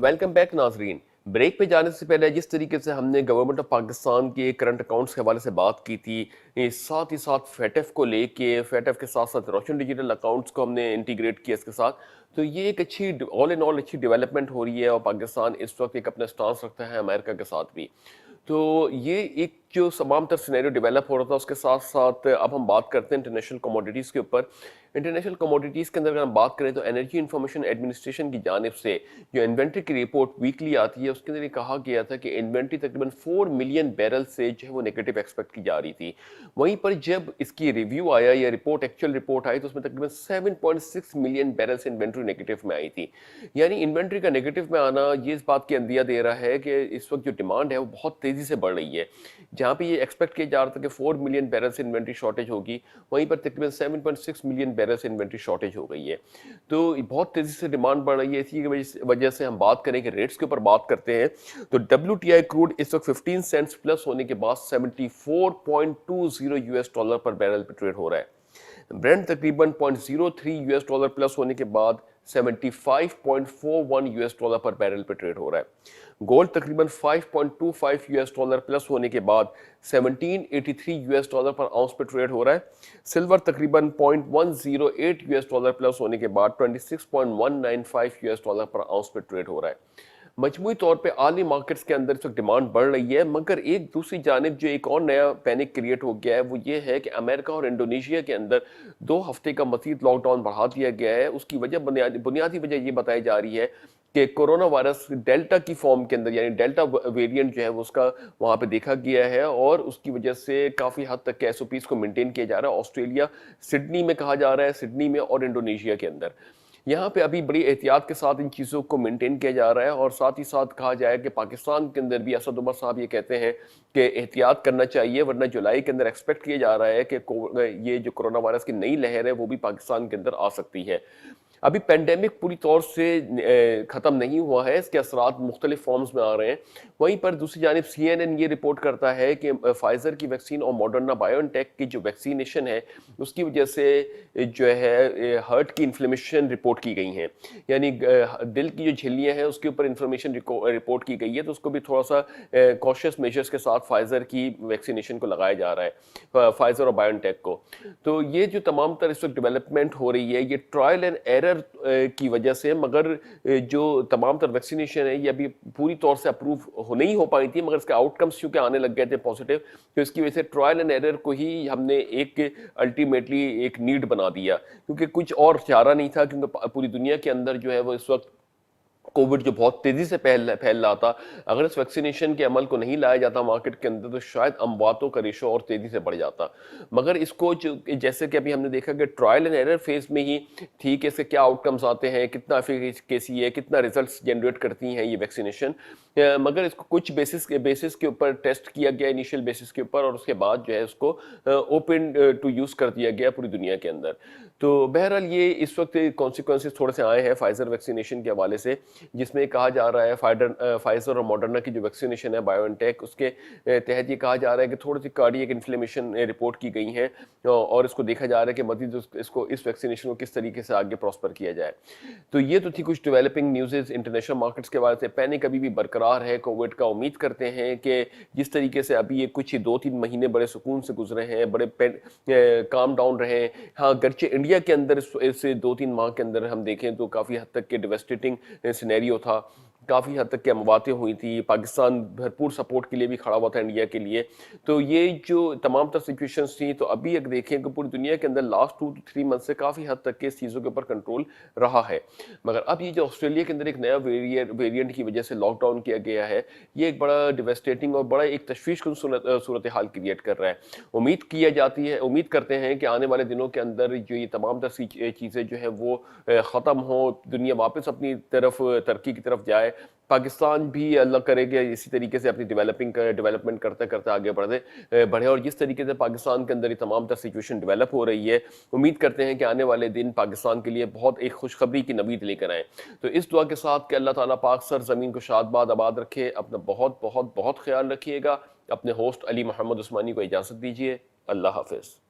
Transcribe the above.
Welcome back नाजरीन। Break पे जाने से पहले जिस तरीके से हमने गवर्नमेंट ऑफ पाकिस्तान के करंट अकाउंट्स के हवाले से बात की थी, साथ ही साथ फेटफ को लेके, फेटफ के साथ साथ रोशन डिजिटल अकाउंट्स को हमने इंटीग्रेट किया इसके साथ, तो ये एक अच्छी ऑल इन ऑल अच्छी डेवलपमेंट हो रही है और पाकिस्तान इस वक्त एक अपना स्टांस रखता है अमेरिका के साथ भी। तो ये एक जो तमाम तर सिनेरियो डेवलप हो रहा था, उसके साथ साथ अब हम बात करते हैं इंटरनेशनल कमोडिटीज़ के ऊपर। इंटरनेशनल कमोडिटीज़ के अंदर अगर हम बात करें तो एनर्जी इंफॉर्मेशन एडमिनिस्ट्रेशन की जानिब से जो इन्वेंट्री की रिपोर्ट वीकली आती है, उसके अंदर ये कहा गया था कि इन्वेंट्री तकरीबन 4 मिलियन बैरल से जो है वो नेगेटिव एक्सपेक्ट की जा रही थी। वहीं पर जब इसकी रिव्यू आया या रिपोर्ट एक्चुअल रिपोर्ट आई तो उसमें तकरीबन 7.6 मिलियन बैरल से इन्वेंट्री नेगेटिव में आई थी। यानी इन्वेंट्री का नेगेटिव में आना ये इस बात की अंदिया दे रहा है कि इस वक्त जो डिमांड है वो बहुत तेज़ी से बढ़ रही है। जहाँ पे ये एक्सपेक्ट किया जा रहा था कि 4 मिलियन बैरल से इन्वेंट्री शॉर्टेज होगी, वहीं पर तकरीबन 7.6 मिलियन बैरल से इन्वेंट्री शॉर्टेज हो गई है। तो बहुत तेज़ी से डिमांड बढ़ रही है। इसी की वजह से हम बात करें कि रेट्स के ऊपर बात करते हैं तो WTI क्रूड इस वक्त 15 सेंट्स प्लस होने के बाद 74.20 यूएस डॉलर पर बैरल पे ट्रेड हो रहा है। ब्रेंट तकरीबन 0.03 यूएस डॉलर प्लस होने के बाद 75.41 यूएस डॉलर पर बैरल पे ट्रेड हो रहा है। गोल्ड तकरीबन 5.25 यूएस डॉलर प्लस होने के बाद 1783 यूएस डॉलर पर आउंस पे ट्रेड हो रहा है। सिल्वर तकरीबन 0.108 यूएस डॉलर प्लस होने के बाद 26.195 यूएस डॉलर पर आउंस पे ट्रेड हो रहा है। मजमूई तौर पे आलमी मार्केट्स के अंदर इस वक्त डिमांड बढ़ रही है, मगर एक दूसरी जानिब जो एक और नया पैनिक क्रिएट हो गया है वो ये है कि अमेरिका और इंडोनेशिया के अंदर 2 हफ्ते का मज़ीद लॉकडाउन बढ़ा दिया गया है। उसकी वजह बुनियादी वजह ये बताई जा रही है कि कोरोना वायरस डेल्टा की फॉर्म के अंदर, यानी डेल्टा वेरिएंट जो है वो उसका वहाँ पे देखा गया है और उसकी वजह से काफ़ी हद तक के SOPs को मेंटेन किया जा रहा है। ऑस्ट्रेलिया, सिडनी में कहा जा रहा है, सिडनी में और इंडोनेशिया के अंदर यहाँ पे अभी बड़ी एहतियात के साथ इन चीज़ों को मेंटेन किया जा रहा है। और साथ ही साथ कहा जाए कि पाकिस्तान के अंदर भी असद उमर साहब ये कहते हैं कि एहतियात करना चाहिए, वरना जुलाई के अंदर एक्सपेक्ट किया जा रहा है कि ये जो कोरोना वायरस की नई लहर है वो भी पाकिस्तान के अंदर आ सकती है। अभी पेंडेमिक पूरी तौर से ख़त्म नहीं हुआ है, इसके असरात मुख्तलिफ फॉर्म्स में आ रहे हैं। वहीं पर दूसरी जानिब CNN ये रिपोर्ट करता है कि फाइज़र की वैक्सीन और मॉडर्ना बायोटेक की जो वैक्सीनेशन है उसकी वजह से जो है हार्ट की इन्फ्लेमेशन रिपोर्ट की गई हैं, यानी दिल की जो झिल्लियाँ हैं उसके ऊपर इन्फॉर्मेशन रिपोर्ट की गई है। तो उसको भी थोड़ा सा कॉशियस मेजर्स के साथ फाइज़र की वैक्सीनेशन को लगाया जा रहा है, फाइज़र और बायोटेक को। तो ये जो तमाम तरह इस वक्त डेवलपमेंट हो रही है ये ट्रायल एंड एरर की वजह से, मगर जो तमाम तर वैक्सीनेशन है ये अभी पूरी तौर से अप्रूव नहीं हो पाई थी, मगर इसके आउटकम्स चूंकि आने लग गए थे पॉजिटिव, तो इसकी वजह से ट्रायल एंड एरर को ही हमने एक अल्टीमेटली एक नीड बना दिया, क्योंकि कुछ और चारा नहीं था। क्योंकि पूरी दुनिया के अंदर जो है वो इस वक्त कोविड जो बहुत तेजी से फैल रहा था, अगर इस वैक्सीनेशन के अमल को नहीं लाया जाता मार्केट के अंदर तो शायद अमवातों का रेशो और तेजी से बढ़ जाता। मगर इसको जैसे कि अभी हमने देखा कि ट्रायल एंड एरर फेज में ही थी कि इसके क्या आउटकम्स आते हैं, कितना एफिकेसी है, कितना रिजल्ट्स जनरेट करती हैं ये वैक्सीनेशन, मगर इसको कुछ बेसिस के ऊपर टेस्ट किया गया, इनिशियल बेसिस के ऊपर, और उसके बाद जो है उसको ओपन टू यूज़ कर दिया गया पूरी दुनिया के अंदर। तो बहरहाल ये इस वक्त कॉन्सिक्वेंसेस थोड़े से आए हैं फाइजर वैक्सीनेशन के हवाले से, जिसमें कहा जा रहा है फाइजर और मॉडर्ना की जो वैक्सीनेशन है बायोटेक, उसके तहत ये कहा जा रहा है कि थोड़ी सी कार्डियक इन्फ्लेमेशन रिपोर्ट की गई हैं और इसको देखा जा रहा है कि मजीद इसको इस वैक्सीनेशन को किस तरीके से आगे प्रॉस्पर किया जाए। तो ये तो थी कुछ डेवलपिंग न्यूज़ इंटरनेशनल मार्केट्स के बारे से। पैनिक अभी भी बरकरार है कोविड का। उम्मीद करते हैं कि जिस तरीके से अभी ये कुछ 2-3 महीने बड़े सुकून से गुजरे हैं, बड़े काम डाउन रहे। हाँ, गर्चे इंडिया के अंदर इस 2-3 माह के अंदर हम देखें तो काफ़ी हद तक के डिवेस्टेटिंग सिनेरियो था, काफ़ी हद तक के अमवातें हुई थी। पाकिस्तान भरपूर सपोर्ट के लिए भी खड़ा हुआ था इंडिया के लिए। तो ये जो तमाम तर सिचुएशंस थी, तो अभी अगर देखें कि पूरी दुनिया के अंदर लास्ट 2 to 3 मंथ से काफ़ी हद तक के इस चीज़ों के ऊपर कंट्रोल रहा है। मगर अब ये जो ऑस्ट्रेलिया के अंदर एक नया वेरिएंट की वजह से लॉकडाउन किया गया है, ये एक बड़ा डिवेस्टेटिंग और बड़ा एक तशवीशकुन सूरत हाल क्रिएट कर रहा है। उम्मीद करते हैं कि आने वाले दिनों के अंदर जो ये तमाम तर चीज़ें जो है वो ख़त्म हो, दुनिया वापस अपनी तरफ तरक्की की तरफ जाए। पाकिस्तान भी अल्लाह करे कि इसी तरीके से अपनी डेवलपमेंट करते करते आगे बढ़े। और जिस तरीके से पाकिस्तान के अंदर ये तमाम तर सिचुएशन डेवलप हो रही है, उम्मीद करते हैं कि आने वाले दिन पाकिस्तान के लिए बहुत एक खुशखबरी की नवीद लेकर आएँ। तो इस दुआ के साथ कि अल्लाह ताला पाक सर ज़मीन को शादबाद आबाद रखे। अपना बहुत बहुत बहुत ख्याल रखिएगा। अपने होस्ट अली मोहम्मद उस्मानी को इजाज़त दीजिए। अल्लाह हाफ़िज़।